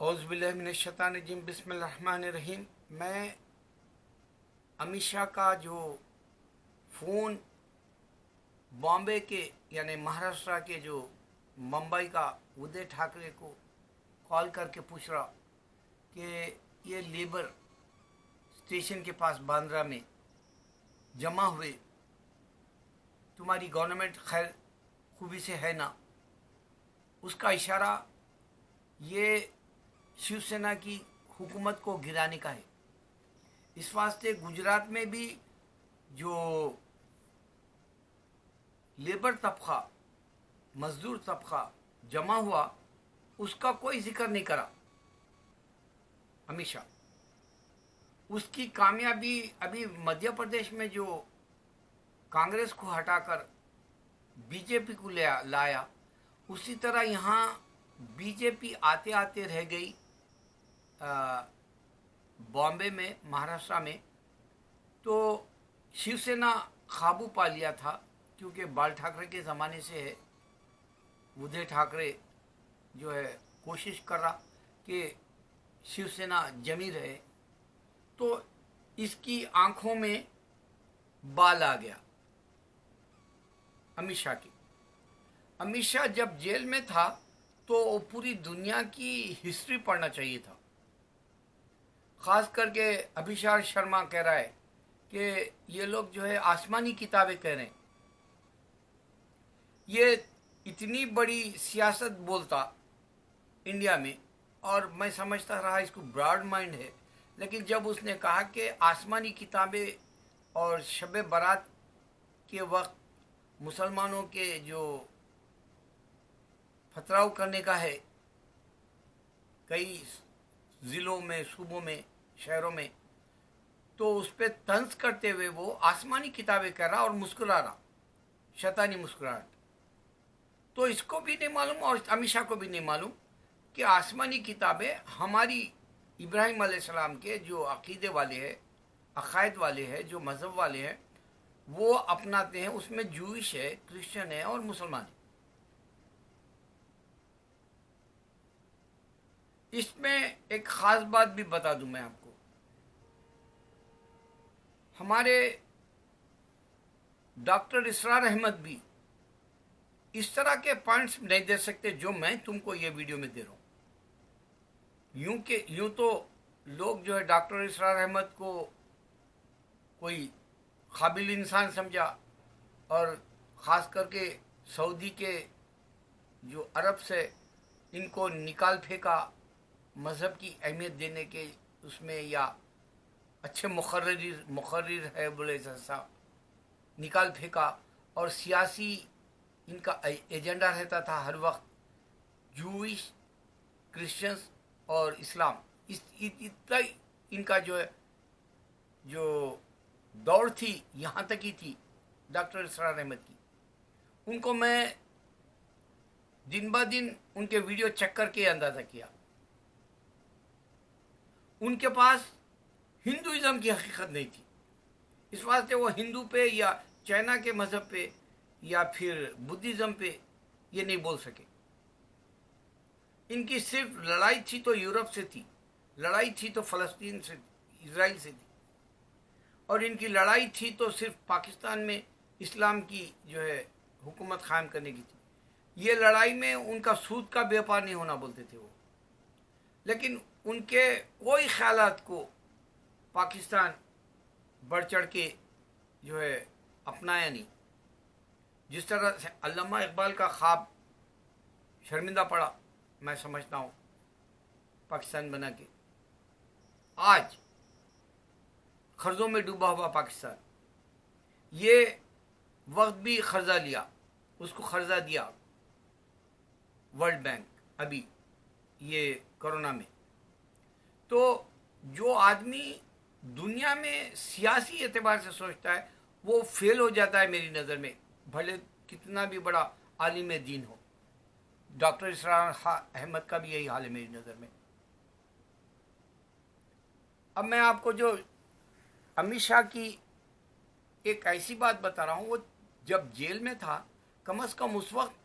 औज़ुबिल्लाहिमिनश्शैतानिर्रजीम बिस्मिल्लाहिर्रहमानिर्रहीम। मैं अमित शाह का जो फ़ोन बॉम्बे के यानी महाराष्ट्र के जो मुंबई का उदय ठाकरे को कॉल करके पूछ रहा कि ये लेबर स्टेशन के पास बांद्रा में जमा हुए तुम्हारी गवर्नमेंट खैर खूबी से है ना, उसका इशारा ये शिवसेना की हुकूमत को गिराने का है। इस वास्ते गुजरात में भी जो लेबर तबका मजदूर तबका जमा हुआ उसका कोई जिक्र नहीं करा अमित शाह। उसकी कामयाबी अभी मध्य प्रदेश में जो कांग्रेस को हटाकर बीजेपी को लाया, उसी तरह यहाँ बीजेपी आते आते रह गई बॉम्बे में, महाराष्ट्र में। तो शिवसेना काबू पा लिया था, क्योंकि बाल ठाकरे के ज़माने से है। उदय ठाकरे जो है कोशिश कर रहा कि शिवसेना जमी रहे, तो इसकी आंखों में बाल आ गया अमित शाह की। अमित शाह जब जेल में था तो पूरी दुनिया की हिस्ट्री पढ़ना चाहिए था। खास करके अभिषेक शर्मा कह रहा है कि ये लोग जो है आसमानी किताबें कह रहे हैं। ये इतनी बड़ी सियासत बोलता इंडिया में, और मैं समझता रहा इसको ब्रॉड माइंड है, लेकिन जब उसने कहा कि आसमानी किताबें और शब बारात के वक्त मुसलमानों के जो फतराव करने का है कई ज़िलों में, सूबों में, शहरों में, तो उस पर तंज करते हुए वो आसमानी किताबें कह रहा और मुस्कुरा रहा, शैतानी मुस्कुराहट। तो इसको भी नहीं मालूम और अमित शाह को भी नहीं मालूम कि आसमानी किताबें हमारी इब्राहिम अलैहिस्सलाम के जो अकीदे वाले हैं, अकायद वाले हैं, जो मज़हब वाले हैं, वो अपनाते हैं। उसमें जूइश है, क्रिश्चियन है और मुसलमान है। इसमें एक ख़ास बात भी बता दूं मैं आपको। हमारे डॉक्टर इसरार अहमद भी इस तरह के पॉइंट्स नहीं दे सकते जो मैं तुमको ये वीडियो में दे रहा हूँ। यूं तो लोग जो है डॉक्टर इसरार अहमद को कोई काबिल इंसान समझा, और ख़ास करके सऊदी के जो अरब से इनको निकाल फेंका मज़हब की अहमियत देने के उसमें, या अच्छे मुखर्रिर है बोले जैसा निकाल फेंका। और सियासी इनका एजेंडा रहता था हर वक्त जूइश, क्रिश्चियंस और इस्लाम। इतना इनका जो है जो दौड़ थी, यहाँ तक ही थी डॉक्टर इसरार अहमद की। उनको मैं दिन ब दिन उनके वीडियो चेक करके अंदाज़ा किया। उनके पास हिंदुइज़्म की हकीकत नहीं थी। इस वास्ते वो हिंदू पे या चाइना के मज़हब पे या फिर बुद्धिज़्म पे ये नहीं बोल सके। इनकी सिर्फ लड़ाई थी तो यूरोप से थी, लड़ाई थी तो फ़लस्तीन से, इजराइल से थी, और इनकी लड़ाई थी तो सिर्फ पाकिस्तान में इस्लाम की जो है हुकूमत कायम करने की थी। ये लड़ाई में उनका सूद का व्यापार नहीं होना बोलते थे वो। लेकिन उनके कोई ख्यालात को पाकिस्तान बढ़ चढ़ के जो है अपनाया नहीं। जिस तरह से अल्लामा इकबाल का ख्वाब शर्मिंदा पड़ा, मैं समझता हूँ, पाकिस्तान बना के। आज कर्जों में डूबा हुआ पाकिस्तान, ये वक्त भी कर्जा लिया, उसको कर्जा दिया वर्ल्ड बैंक अभी ये कोरोना में। तो जो आदमी दुनिया में सियासी एतबार से सोचता है वो फेल हो जाता है मेरी नज़र में, भले कितना भी बड़ा आलिम दीन हो। डॉक्टर इसरार अहमद का भी यही हाल है मेरी नज़र में। अब मैं आपको जो अमित शाह की एक ऐसी बात बता रहा हूँ, वो जब जेल में था, कम से कम उस वक्त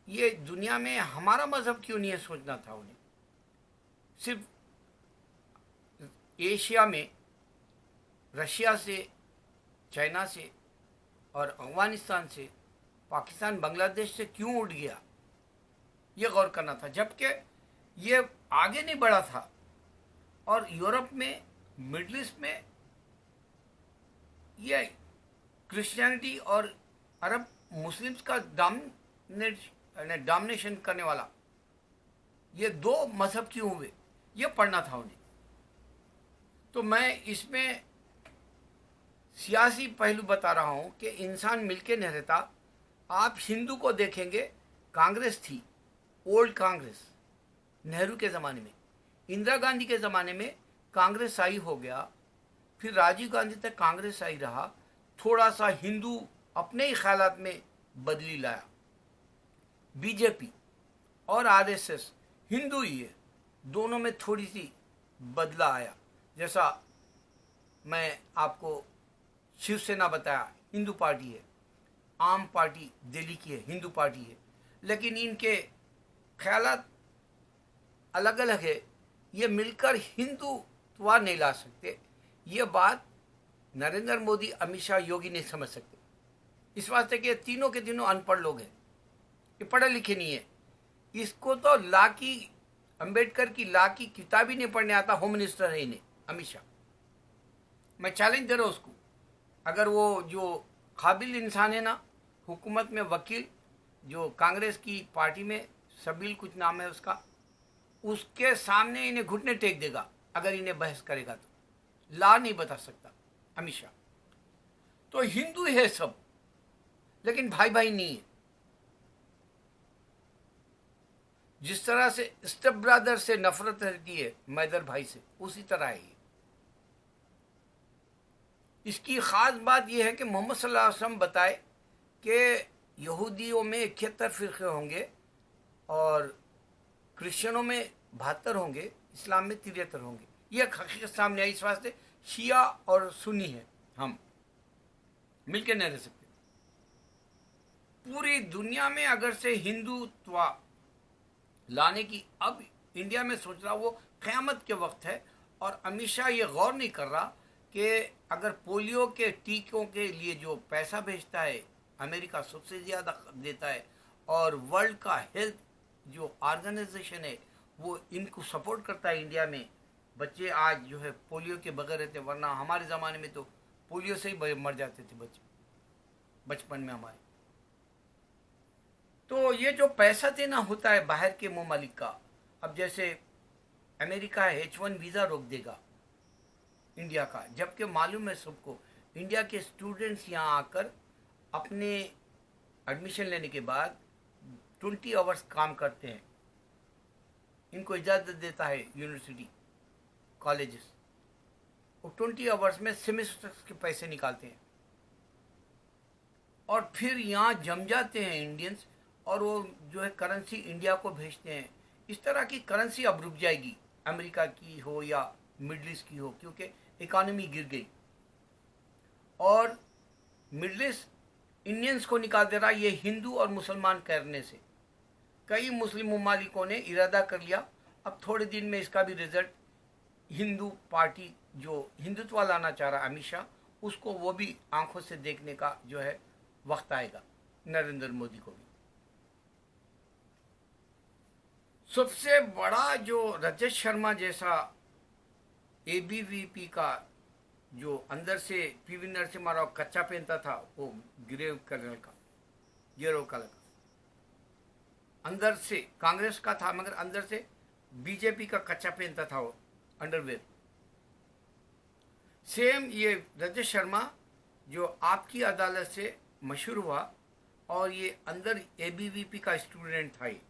ये दुनिया में हमारा मज़हब क्यों नहीं है सोचना था उन्हें। सिर्फ एशिया में रशिया से, चाइना से और अफगानिस्तान से, पाकिस्तान, बांग्लादेश से क्यों उठ गया, ये गौर करना था। जबकि ये आगे नहीं बढ़ा था और यूरोप में, मिडल ईस्ट में ये क्रिश्चियनिटी और अरब मुस्लिम्स का डोमिनेशन करने वाला ये दो मजहब क्यों हुए, ये पढ़ना था उन्हें। तो मैं इसमें सियासी पहलू बता रहा हूँ कि इंसान मिलके नहीं रहता। आप हिंदू को देखेंगे, कांग्रेस थी, ओल्ड कांग्रेस, नेहरू के ज़माने में, इंदिरा गांधी के ज़माने में कांग्रेस आई हो गया, फिर राजीव गांधी तक कांग्रेस आई रहा, थोड़ा सा हिंदू अपने ही ख्यालात में बदली लाया। बीजेपी और आरएसएस हिंदू ही है, दोनों में थोड़ी सी बदला आया। जैसा मैं आपको शिवसेना बताया, हिंदू पार्टी है, आम पार्टी दिल्ली की है, हिंदू पार्टी है, लेकिन इनके ख्यालात अलग अलग है, ये मिलकर हिंदुत्व नहीं ला सकते। ये बात नरेंद्र मोदी, अमित शाह, योगी नहीं समझ सकते, इस वास्ते कि तीनों के तीनों अनपढ़ लोग हैं, ये पढ़े लिखे नहीं है। इसको तो लॉ की, अंबेडकर की लॉ की किताब ही नहीं पढ़ने आता, होम मिनिस्टर है इन्हें, अमित शाह। मैं चैलेंज दे रहा हूँ उसको, अगर वो जो काबिल इंसान है ना, हुकूमत में वकील, जो कांग्रेस की पार्टी में सबील कुछ नाम है उसका, उसके सामने इन्हें घुटने टेक देगा अगर इन्हें बहस करेगा तो। लॉ नहीं बता सकता अमित शाह। तो हिंदू है सब, लेकिन भाई भाई नहीं है। जिस तरह से स्टेप ब्रदर से नफरत रहती है मैदर भाई से, उसी तरह है। इसकी खास बात यह है कि मोहम्मद सल्लल्लाहु अलैहि वसल्लम बताए कि यहूदियों में 71 फ़िरक़े होंगे और क्रिश्चियनों में 72 होंगे, इस्लाम में 73 होंगे। यह हकीकत सामने आई। इस वास्ते शिया और सुन्नी है, हम मिलकर नहीं रह सकते। पूरी दुनिया में अगर से हिंदुत्व लाने की अब इंडिया में सोच रहा, वो क़यामत के वक्त है। और अमित शाह ये गौर नहीं कर रहा कि अगर पोलियो के टीकों के लिए जो पैसा भेजता है, अमेरिका सबसे ज़्यादा देता है, और वर्ल्ड का हेल्थ जो ऑर्गेनाइजेशन है वो इनको सपोर्ट करता है। इंडिया में बच्चे आज जो है पोलियो के बगैर रहते, वरना हमारे ज़माने में तो पोलियो से ही मर जाते थे बच्चे बचपन में हमारे। तो ये जो पैसा देना होता है बाहर के ममालिक का, अब जैसे अमेरिका H1 वीज़ा रोक देगा इंडिया का, जबकि मालूम है सबको इंडिया के स्टूडेंट्स यहाँ आकर अपने एडमिशन लेने के बाद 20 आवर्स काम करते हैं। इनको इजाज़त देता है यूनिवर्सिटी, कॉलेजेस, और 20 आवर्स में सेमेस्टर के पैसे निकालते हैं और फिर यहाँ जम जाते हैं इंडियंस, और वो जो है करेंसी इंडिया को भेजते हैं। इस तरह की करेंसी अब रुक जाएगी, अमेरिका की हो या मिडल ईस्ट की हो, क्योंकि इकॉनमी गिर गई और मिडल ईस्ट इंडियंस को निकाल दे रहा ये हिंदू और मुसलमान करने से। कई मुस्लिम ममालिकों ने इरादा कर लिया, अब थोड़े दिन में इसका भी रिजल्ट, हिंदू पार्टी जो हिंदुत्व लाना चाह रहा अमित शाह, उसको वो भी आंखों से देखने का जो है वक्त आएगा, नरेंद्र मोदी को भी। सबसे बड़ा जो रजत शर्मा जैसा ABVP का जो अंदर से PV नरसिम्हा राव कच्चा पहनता था, वो ग्रे कलर का, येलो कलर का, अंदर से कांग्रेस का था मगर अंदर से बीजेपी का कच्चा पहनता था वो अंडरवेयर। सेम ये रजत शर्मा जो आपकी अदालत से मशहूर हुआ, और ये अंदर ABVP का स्टूडेंट था ये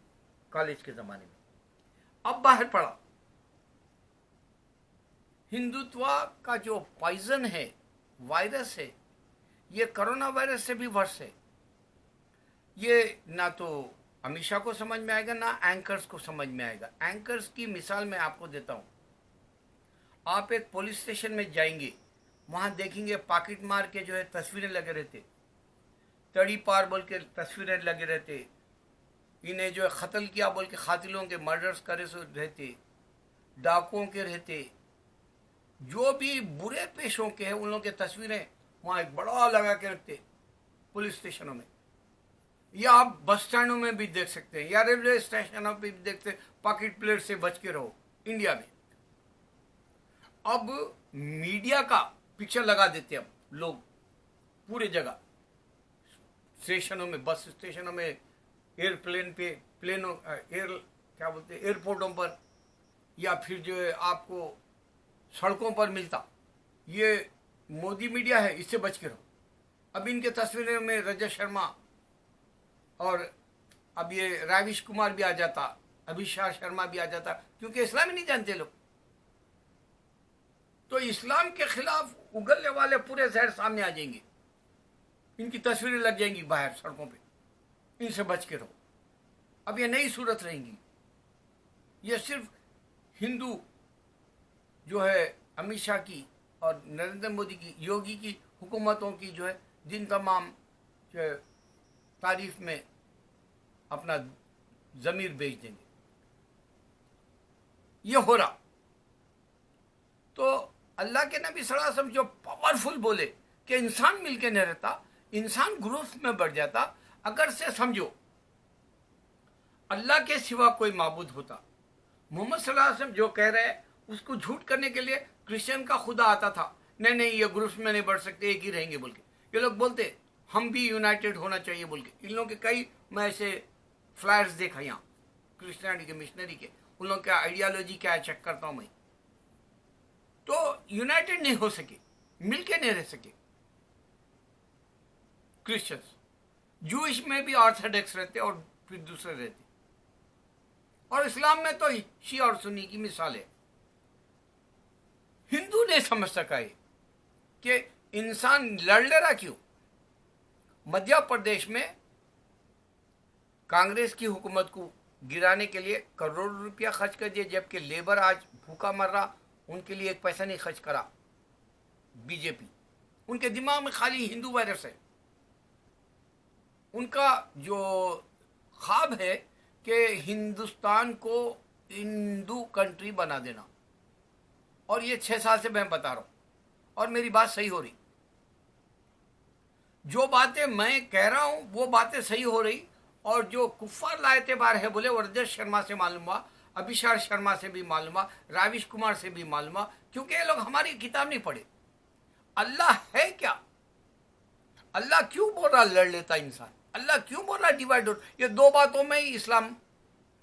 कॉलेज के ज़माने में, अब बाहर पड़ा। हिंदुत्व का जो पॉइजन है, वायरस है, ये कोरोना वायरस से भी वर्ष है। ये ना तो अमित शाह को समझ में आएगा, ना एंकर्स को समझ में आएगा। एंकर्स की मिसाल मैं आपको देता हूँ। आप एक पुलिस स्टेशन में जाएंगे, वहाँ देखेंगे पॉकेट मार के जो है तस्वीरें लगे रहते, तड़ी पार बोल के तस्वीरें लगे रहते, इन्हें जो है कत्ल किया बोल के, कातिलों के मर्डर्स करे सो रहते, डाकुओं के रहते, जो भी बुरे पेशों के हैं उन लोगों की तस्वीरें वहाँ एक बड़ा लगा के रखते पुलिस स्टेशनों में, या आप बस स्टैंडों में भी देख सकते हैं, या रेलवे स्टेशनों पे भी देखते हैं, पॉकेट प्लेट से बच के रहो। इंडिया में अब मीडिया का पिक्चर लगा देते हैं अब लोग पूरे जगह, स्टेशनों में, बस स्टेशनों में, एयरप्लेन पे, प्लेनों, एयर क्या बोलते हैं, एयरपोर्टों पर, या फिर जो है आपको सड़कों पर मिलता, ये मोदी मीडिया है, इससे बच के रहो। अब इनके तस्वीरों में रजत शर्मा और अब ये राविश कुमार भी आ जाता, अभिषेक शर्मा भी आ जाता, क्योंकि इस्लाम ही नहीं जानते लोग। तो इस्लाम के खिलाफ उगलने वाले पूरे जहर सामने आ जाएंगे, इनकी तस्वीरें लग जाएंगी बाहर सड़कों पे, इनसे बच के रहो। अब ये नई सूरत रहेंगी। ये सिर्फ हिंदू जो है अमित शाह की और नरेंद्र मोदी की, योगी की हुकूमतों की जो है दिन तमाम जो है तारीफ में अपना ज़मीर बेच देंगे। ये हो रहा। तो अल्लाह के नबी सल्लल्लाहु अलैहि वसल्लम जो पावरफुल बोले कि इंसान मिलके नहीं रहता, इंसान ग्रुप में बढ़ जाता। अगर से समझो अल्लाह के सिवा कोई माबूद होता, मोहम्मद सल्लल्लाहु अलैहि वसल्लम जो कह रहे हैं उसको झूठ करने के लिए क्रिश्चियन का खुदा आता था, नहीं नहीं ये ग्रुप्स में नहीं बढ़ सकते, एक ही रहेंगे बोल के। ये लोग बोलते हम भी यूनाइटेड होना चाहिए बोल के। इन लोगों के कई मैं ऐसे फ्लायर्स देखा यहाँ क्रिश्चियनिटी के मिशनरी के, उन लोगों का आइडियोलॉजी क्या है चेक करता हूँ मैं। तो यूनाइटेड नहीं हो सके, मिलके नहीं रह सके क्रिश्चियंस। जूइश में भी ऑर्थोडॉक्स रहते और फिर दूसरे रहते, और इस्लाम में तो शी और सुन्नी की मिसाल है। हिंदू नहीं समझ सका है कि इंसान लड़ ले रहा क्यों। मध्य प्रदेश में कांग्रेस की हुकूमत को गिराने के लिए करोड़ों रुपया खर्च कर दिए, जबकि लेबर आज भूखा मर रहा, उनके लिए एक पैसा नहीं खर्च करा बीजेपी। उनके दिमाग में खाली हिंदू वायरस है। उनका जो ख्वाब है कि हिंदुस्तान को हिंदू कंट्री बना देना, और ये 6 साल से मैं बता रहा हूं, और मेरी बात सही हो रही। जो बातें मैं कह रहा हूं वो बातें सही हो रही, और जो कुफ्फार लायते बार है बोले, वो रजत शर्मा से मालूम हुआ, अभिषेक शर्मा से भी मालूम हुआ, राविश कुमार से भी मालूम हुआ, क्योंकि ये लोग हमारी किताब नहीं पढ़े। अल्लाह है क्या? अल्लाह क्यों बोल रहा लड़ लेता इंसान? अल्लाह क्यों बोल रहा डिवाइड? ये दो बातों में ही इस्लाम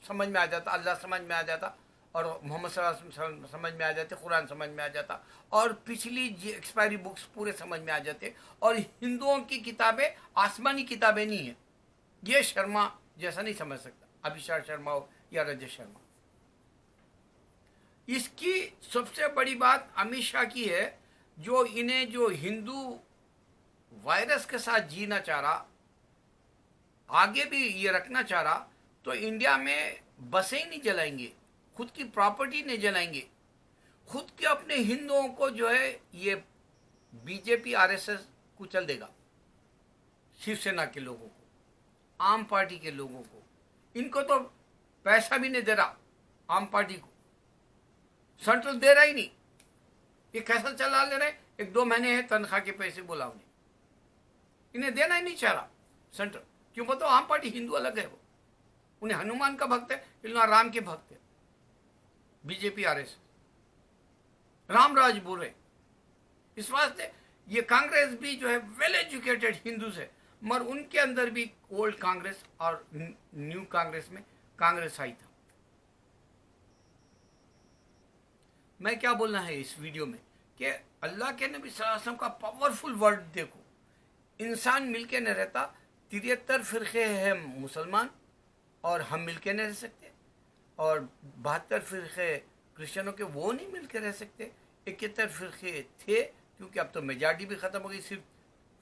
समझ में आ जाता, अल्लाह समझ में आ जाता, और मोहम्मद सल्लल्लाहु अलैहि वसल्लम समझ में आ जाते, कुरान समझ में आ जाता, और पिछली एक्सपायरी बुक्स पूरे समझ में आ जाते। और हिंदुओं की किताबें आसमानी किताबें नहीं है, ये शर्मा जैसा नहीं समझ सकता, अभिषेक शर्मा हो या रजत शर्मा। इसकी सबसे बड़ी बात अमित शाह की है, जो इन्हें जो हिंदू वायरस के साथ जीना चाह रहा, आगे भी ये रखना चाह रहा, तो इंडिया में बसें ही नहीं जलाएंगे, खुद की प्रॉपर्टी नहीं जलाएंगे, खुद के अपने हिंदुओं को जो है ये बीजेपी आरएसएस कुचल देगा। शिवसेना के लोगों को, आम पार्टी के लोगों को, इनको तो पैसा भी नहीं दे रहा, आम पार्टी को सेंट्रल दे रहा ही नहीं। ये कैसा चला ले रहे, 1-2 महीने है तनख्वाह के पैसे बोला उन्हें, इन्हें देना ही नहीं चाह रहा सेंट्रल। क्यों बताओ? आम पार्टी हिंदू अलग है, वो उन्हें हनुमान का भक्त है, इन राम के भक्त है। बीजेपी आरएसएस राम राज बोल रहे, इस वास्ते ये कांग्रेस भी जो है वेल एजुकेटेड हिंदूज है, मगर उनके अंदर भी ओल्ड कांग्रेस और न्यू कांग्रेस में कांग्रेस आई था। मैं क्या बोलना है इस वीडियो में कि अल्लाह के नबी सल्लल्लाहु अलैहि वसल्लम का पावरफुल वर्ड देखो, इंसान मिलके नहीं रहता। 73 फिरके हैं मुसलमान और हम मिलके नहीं रह सकते, और 72 फिरके क्रिश्चियनों के, वो नहीं मिलके रह सकते। 71 फिरके थे, क्योंकि अब तो मेजॉरिटी भी ख़त्म हो गई, सिर्फ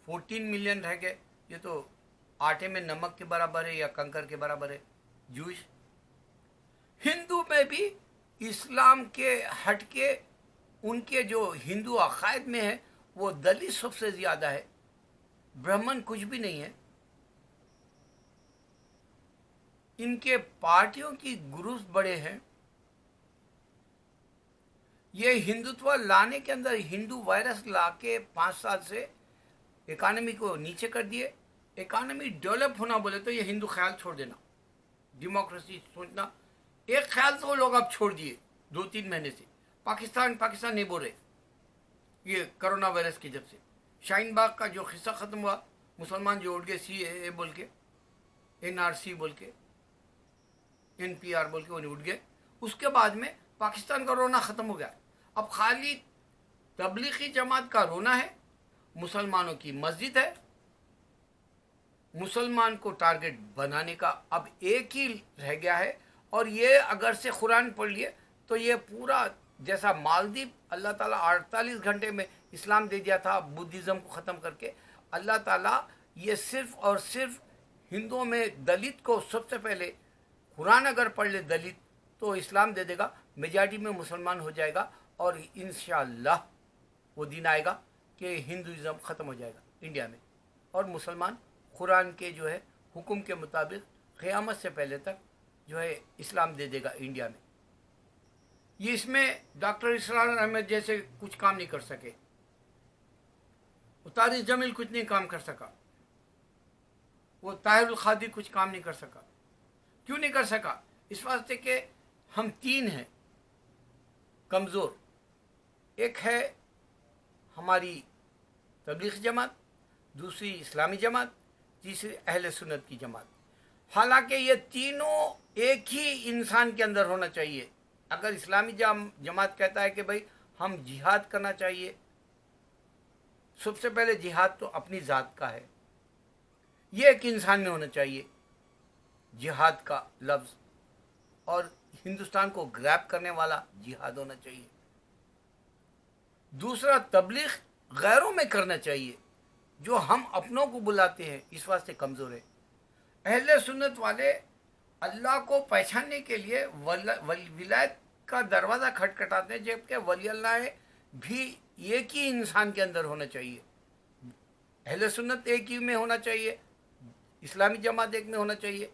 14 मिलियन रह गए। ये तो आटे में नमक के बराबर है या कंकर के बराबर है। जूश हिंदू में भी इस्लाम के हटके उनके जो हिंदू अकायद में है, वो दलित सबसे ज़्यादा है, ब्राह्मण कुछ भी नहीं है। इनके पार्टियों की ग्रुप्स बड़े हैं, ये हिंदुत्व लाने के अंदर हिंदू वायरस ला के 5 साल से इकानमी को नीचे कर दिए। इकानमी डेवलप होना बोले तो ये हिंदू ख्याल छोड़ देना, डेमोक्रेसी सोचना, एक ख्याल तो लोग अब छोड़ दिए 2-3 महीने से। पाकिस्तान पाकिस्तान नहीं बोल रहे ये कोरोना वायरस की जब से। शाहीन बाग का जो किस्सा ख़त्म हुआ, मुसलमान जो उठ गए CAA बोल के, NRC बोल के, NPR बोल के वो उठ गए, उसके बाद में पाकिस्तान का रोना ख़त्म हो गया। अब खाली तबलीगी जमात का रोना है, मुसलमानों की मस्जिद है, मुसलमान को टारगेट बनाने का अब एक ही रह गया है। और ये अगर से कुरान पढ़ लिए तो ये पूरा जैसा मालदीव अल्लाह ताला 48 घंटे में इस्लाम दे दिया था बुद्धिज़्म को ख़त्म करके, अल्लाह ताला ये सिर्फ और सिर्फ हिंदुओं में दलित को सबसे पहले कुरान अगर पढ़ ले दलित तो इस्लाम दे देगा, मेजॉरिटी में मुसलमान हो जाएगा और इंशाअल्लाह वो दिन आएगा कि हिंदुइज़्म ख़त्म हो जाएगा इंडिया में और मुसलमान कुरान के जो है हुक्म के मुताबिक क़यामत से पहले तक जो है इस्लाम दे देगा इंडिया में। ये इसमें डॉक्टर इसरार अहमद जैसे कुछ काम नहीं कर सके, तारिक जमील कुछ नहीं काम कर सका, वो ताहिरुल खादी कुछ काम नहीं कर सका। क्यों नहीं कर सका? इस वास्ते कि हम 3 हैं कमज़ोर। एक है हमारी तबलीग जमात, दूसरी इस्लामी जमात, तीसरी अहले सुन्नत की जमात। हालांकि ये तीनों एक ही इंसान के अंदर होना चाहिए। अगर इस्लामी जमात कहता है कि भाई हम जिहाद करना चाहिए, सबसे पहले जिहाद तो अपनी ज़ात का है, ये एक इंसान में होना चाहिए जिहाद का लफ्ज़, और हिंदुस्तान को ग्रैब करने वाला जिहाद होना चाहिए। दूसरा तबलीग गैरों में करना चाहिए, जो हम अपनों को बुलाते हैं इस वास्ते कमज़ोर है। अहले सुन्नत वाले अल्लाह को पहचानने के लिए विलायत का दरवाज़ा खटखटाते हैं, जबकि वली अल्लाह भी एक ही इंसान के अंदर होना चाहिए। अहले सुन्नत एक ही में होना चाहिए, इस्लामी जमात एक में होना चाहिए,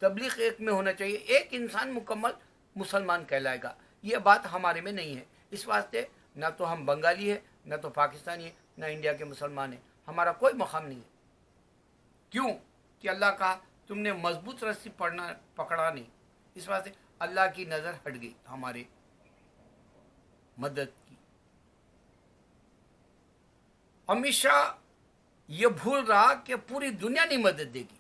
तबलीग एक में होना चाहिए, एक इंसान मुकम्मल मुसलमान कहलाएगा। ये बात हमारे में नहीं है। इस वास्ते ना तो हम बंगाली है, ना तो पाकिस्तानी है, ना इंडिया के मुसलमान है, हमारा कोई मकाम नहीं है। क्यों? कि अल्लाह कहा तुमने मजबूत रस्सी पकड़ा नहीं, इस वास्ते अल्लाह की नज़र हट गई हमारे मदद की। अमित शाह ये भूल रहा कि पूरी दुनिया नहीं मदद देगी,